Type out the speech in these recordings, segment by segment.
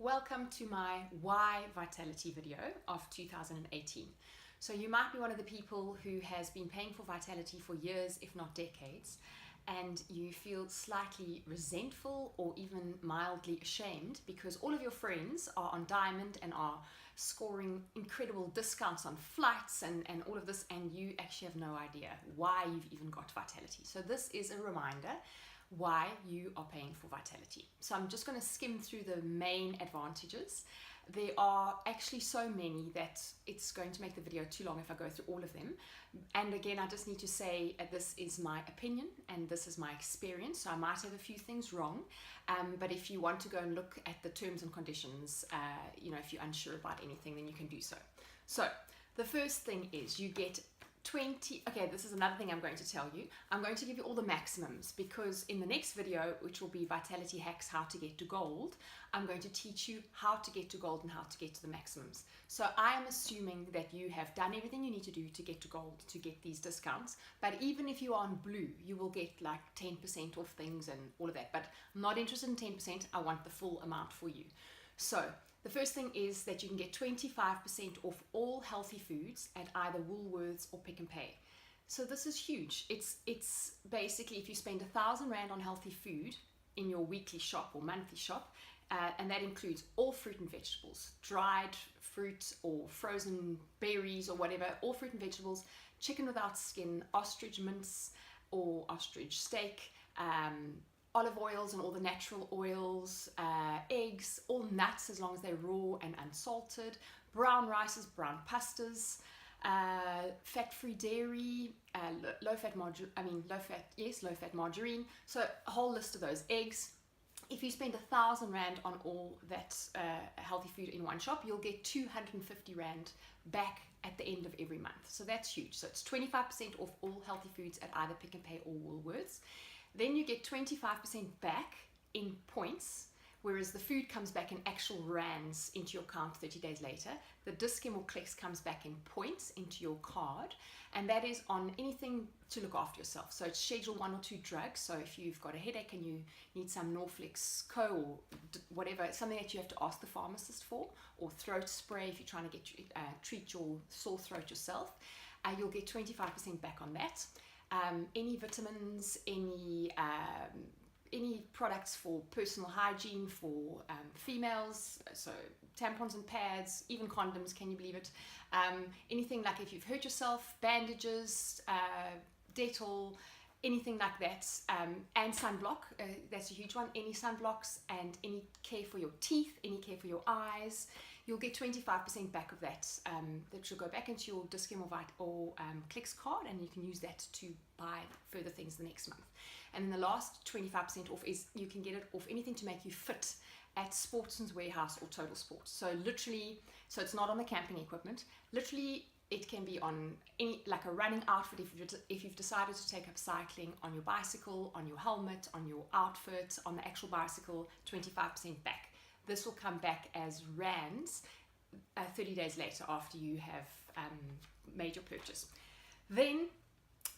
Welcome to my Why Vitality video of 2018. So you might be one of the people who has been paying for Vitality for years, if not decades, and you feel slightly resentful or even mildly ashamed because all of your friends are on Diamond and are scoring incredible discounts on flights and all of this, and you actually have no idea why you've even got Vitality. So this is a reminder why you are paying for Vitality. So I'm just going to skim through the main advantages. There are actually so many that it's going to make the video too long if I go through all of them. And again, I just need to say this is my opinion and this is my experience, so I might have a few things wrong, but if you want to go and look at the terms and conditions, if you're unsure about anything, then you can do so. So the first thing is you get 20, okay, this is another thing I'm going to tell you. I'm going to give you all the maximums because in the next video, which will be Vitality Hacks, how to get to gold, I'm going to teach you how to get to gold and how to get to the maximums. So I am assuming that you have done everything you need to do to get to gold, to get these discounts. But even if you are on blue, you will get like 10% off things and all of that. But I'm not interested in 10%. I want the full amount for you. So the first thing is that you can get 25% off all healthy foods at either Woolworths or Pick n Pay. So this is huge. It's basically if you spend R1,000 on healthy food in your weekly shop or monthly shop, and that includes all fruit and vegetables, dried fruit or frozen berries or whatever, all fruit and vegetables, chicken without skin, ostrich mince or ostrich steak, olive oils and all the natural oils, eggs, all nuts as long as they're raw and unsalted, brown rices, brown pastas, fat-free dairy, low-fat margarine. So a whole list of those. Eggs. If you spend R1,000 on all that healthy food in one shop, you'll get 250 Rand back at the end of every month. So that's huge. So it's 25% off all healthy foods at either Pick n Pay or Woolworths. Then you get 25% back in points, whereas the food comes back in actual rands into your account 30 days later. The Dis-Chem or Clicks comes back in points into your card, and that is on anything to look after yourself. So it's Schedule 1 or 2 drugs. So if you've got a headache and you need some Norflex Co or whatever, something that you have to ask the pharmacist for, or throat spray if you're trying to treat your sore throat yourself, you'll get 25% back on that. Any vitamins, any products for personal hygiene for females, so tampons and pads, even condoms, can you believe it? Anything like if you've hurt yourself, bandages, Dettol, anything like that, and sunblock, that's a huge one. Any sunblocks and any care for your teeth, any care for your eyes, you'll get 25% back of that. That will go back into your Dis-Chem or Clicks card, and you can use that to buy further things the next month. And then the last 25% off is you can get it off anything to make you fit at Sportsman's Warehouse or Total Sports. So literally, so it's not on the camping equipment. Literally, it can be on any, like a running outfit if you've decided to take up cycling, on your bicycle, on your helmet, on your outfit, on the actual bicycle, 25% back. This will come back as rands 30 days later after you have made your purchase. Then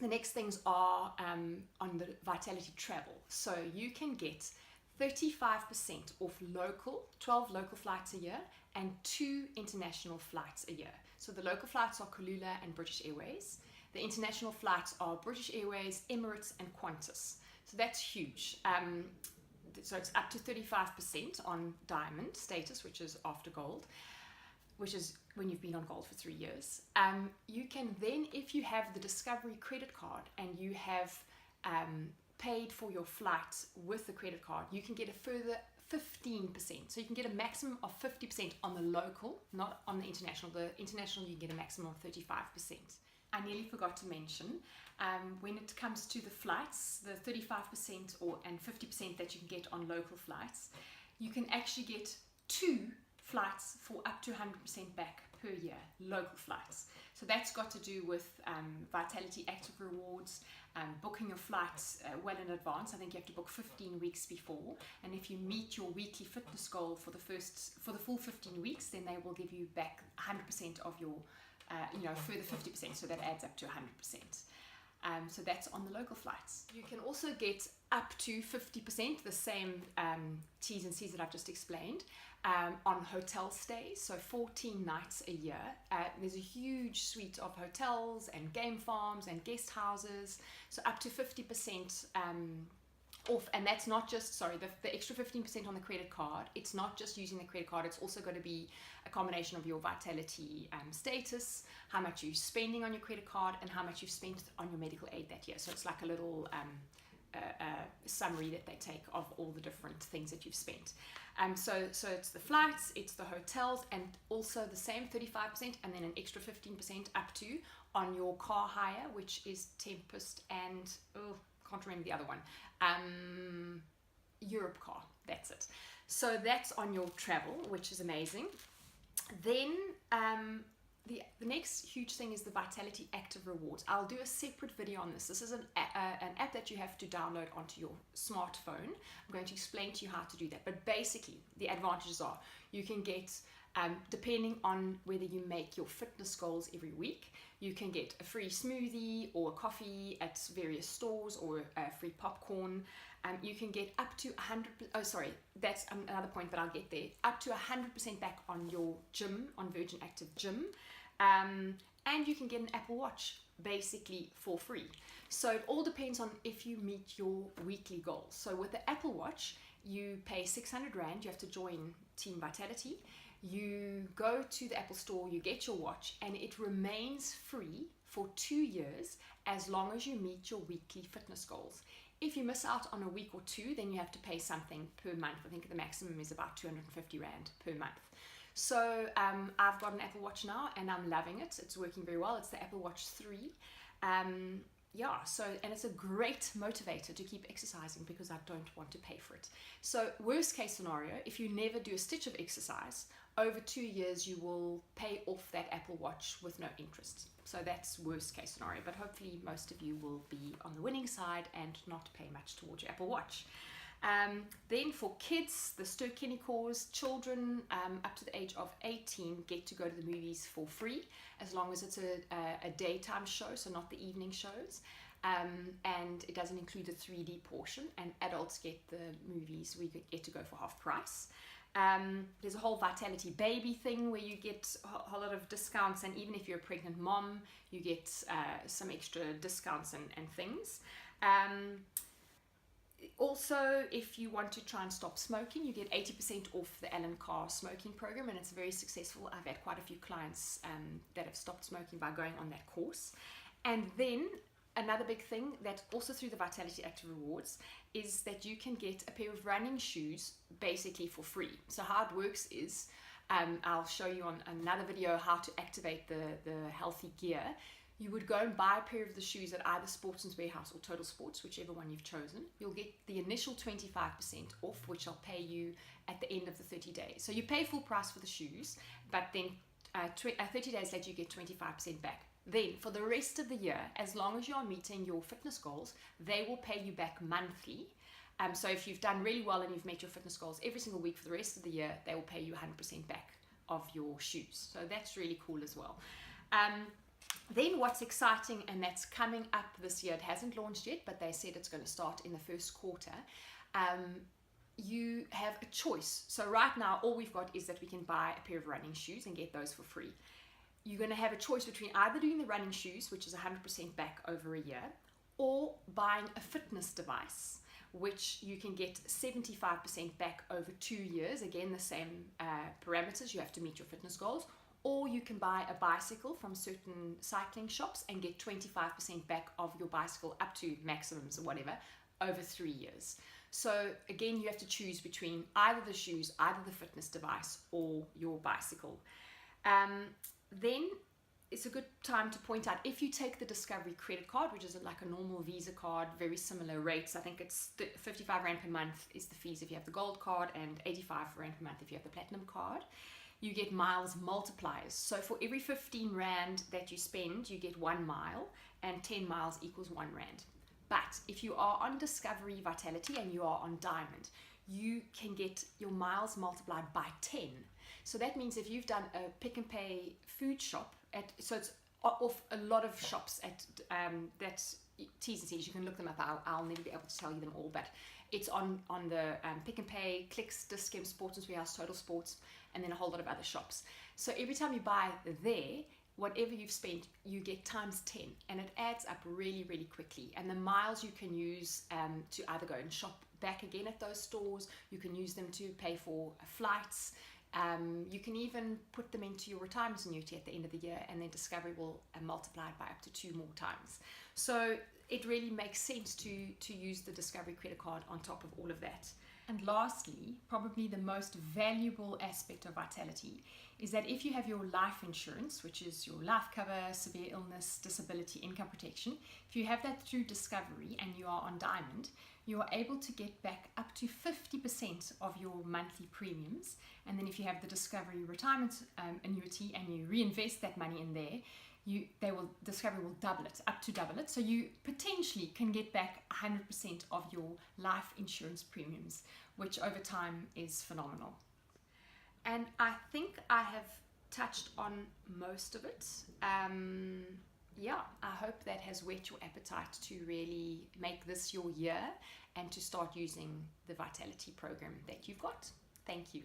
the next things are on the Vitality Travel. So you can get 35% off 12 local flights a year and 2 international flights a year. So the local flights are Kulula and British Airways. The international flights are British Airways, Emirates and Qantas. So that's huge. So it's up to 35% on Diamond status, which is after gold, which is when you've been on gold for 3 years. You can then, if you have the Discovery credit card and you have paid for your flight with the credit card, you can get a further 15%. So you can get a maximum of 50% on the local, not on the international. The international, you can get a maximum of 35%. I nearly forgot to mention, when it comes to the flights, the 35% and 50% that you can get on local flights, you can actually get 2 flights for up to 100% back per year, local flights. So that's got to do with Vitality Active Rewards, booking your flights well in advance. I think you have to book 15 weeks before, and if you meet your weekly fitness goal for the full 15 weeks, then they will give you back 100% of your further 50%, so that adds up to 100%. So that's on the local flights. You can also get up to 50%, the same T's and C's that I've just explained, on hotel stays, so 14 nights a year. There's a huge suite of hotels and game farms and guest houses, so up to 50% off. And that's not just, sorry, the extra 15% on the credit card, it's not just using the credit card, it's also going to be a combination of your Vitality status, how much you're spending on your credit card, and how much you've spent on your medical aid that year. So it's like a little summary that they take of all the different things that you've spent. So it's the flights, it's the hotels, and also the same 35%, and then an extra 15% up to on your car hire, which is Tempest and can't remember the other one, Europe car. That's it. So that's on your travel, which is amazing. Then the next huge thing is the Vitality Active Rewards. I'll do a separate video on this. This is an app that you have to download onto your smartphone. I'm going to explain to you how to do that. But basically, the advantages are you can get, depending on whether you make your fitness goals every week, you can get a free smoothie or a coffee at various stores, or a free popcorn. You can get up to 100%, that's another point, but I'll get there, up to 100% back on your gym, on Virgin Active Gym. And you can get an Apple Watch basically for free. So it all depends on if you meet your weekly goals. So with the Apple Watch, you pay 600 Rand, you have to join Team Vitality. You go to the Apple Store, you get your watch, and it remains free for 2 years as long as you meet your weekly fitness goals. If you miss out on a week or two, then you have to pay something per month. I think the maximum is about 250 Rand per month. So I've got an Apple Watch now and I'm loving it. It's working very well. It's the Apple Watch 3. And it's a great motivator to keep exercising because I don't want to pay for it. So worst case scenario, if you never do a stitch of exercise, over 2 years you will pay off that Apple Watch with no interest. So that's worst case scenario, but hopefully most of you will be on the winning side and not pay much towards your Apple Watch. Then for kids, the Ster-Kinekors, children up to the age of 18 get to go to the movies for free, as long as it's a daytime show, so not the evening shows. And it doesn't include the 3D portion, and adults get the movies, we get to go for half price. There's a whole Vitality Baby thing where you get a whole lot of discounts, and even if you're a pregnant mom, you get some extra discounts and things. Also, if you want to try and stop smoking, you get 80% off the Alan Carr smoking program, and it's very successful. I've had quite a few clients that have stopped smoking by going on that course. And then another big thing that also through the Vitality Active Rewards is that you can get a pair of running shoes basically for free. So how it works is, I'll show you on another video how to activate the healthy gear. You would go and buy a pair of the shoes at either Sportsman's Warehouse or Total Sports, whichever one you've chosen. You'll get the initial 25% off, which I'll pay you at the end of the 30 days. So you pay full price for the shoes, but then 30 days later you get 25% back. Then for the rest of the year, as long as you are meeting your fitness goals, they will pay you back monthly. So if you've done really well and you've met your fitness goals every single week for the rest of the year, they will pay you 100% back of your shoes. So that's really cool as well. Then what's exciting, and that's coming up this year, it hasn't launched yet, but they said it's going to start in the first quarter. You have a choice. So right now, all we've got is that we can buy a pair of running shoes and get those for free. You're going to have a choice between either doing the running shoes, which is 100% back over a year, or buying a fitness device, which you can get 75% back over 2 years. Again, the same parameters, you have to meet your fitness goals. Or you can buy a bicycle from certain cycling shops and get 25% back of your bicycle up to maximums or whatever over 3 years. So again, you have to choose between either the shoes, either the fitness device, or your bicycle. Then it's a good time to point out, if you take the Discovery credit card, which is like a normal Visa card, very similar rates. I think it's 55 Rand per month is the fees if you have the gold card, and 85 Rand per month if you have the platinum card. You get miles multipliers. So for every 15 Rand that you spend, you get 1 mile, and 10 miles equals 1 Rand. But if you are on Discovery Vitality and you are on Diamond, you can get your miles multiplied by 10. So that means if you've done a Pick and Pay food shop, so it's off a lot of shops that T's and C's, you can look them up. I'll never be able to tell you them all, but it's on the Pick and Pay, Clicks, Discount, Sports & Warehouse, Total Sports, and then a whole lot of other shops. So every time you buy there, whatever you've spent, you get times 10, and it adds up really, really quickly. And the miles you can use to either go and shop back again at those stores, you can use them to pay for flights. You can even put them into your retirement annuity at the end of the year, and then Discovery will multiply it by up to 2 more times. So it really makes sense to use the Discovery credit card on top of all of that. And lastly, probably the most valuable aspect of Vitality is that if you have your life insurance, which is your life cover, severe illness, disability, income protection, if you have that through Discovery and you are on Diamond, you are able to get back up to 50% of your monthly premiums. And then if you have the Discovery retirement annuity and you reinvest that money in there, Discovery will double it, up to double it. So you potentially can get back 100% of your life insurance premiums, which over time is phenomenal. And I think I have touched on most of it. Yeah, I hope that has whet your appetite to really make this your year and to start using the Vitality program that you've got. Thank you.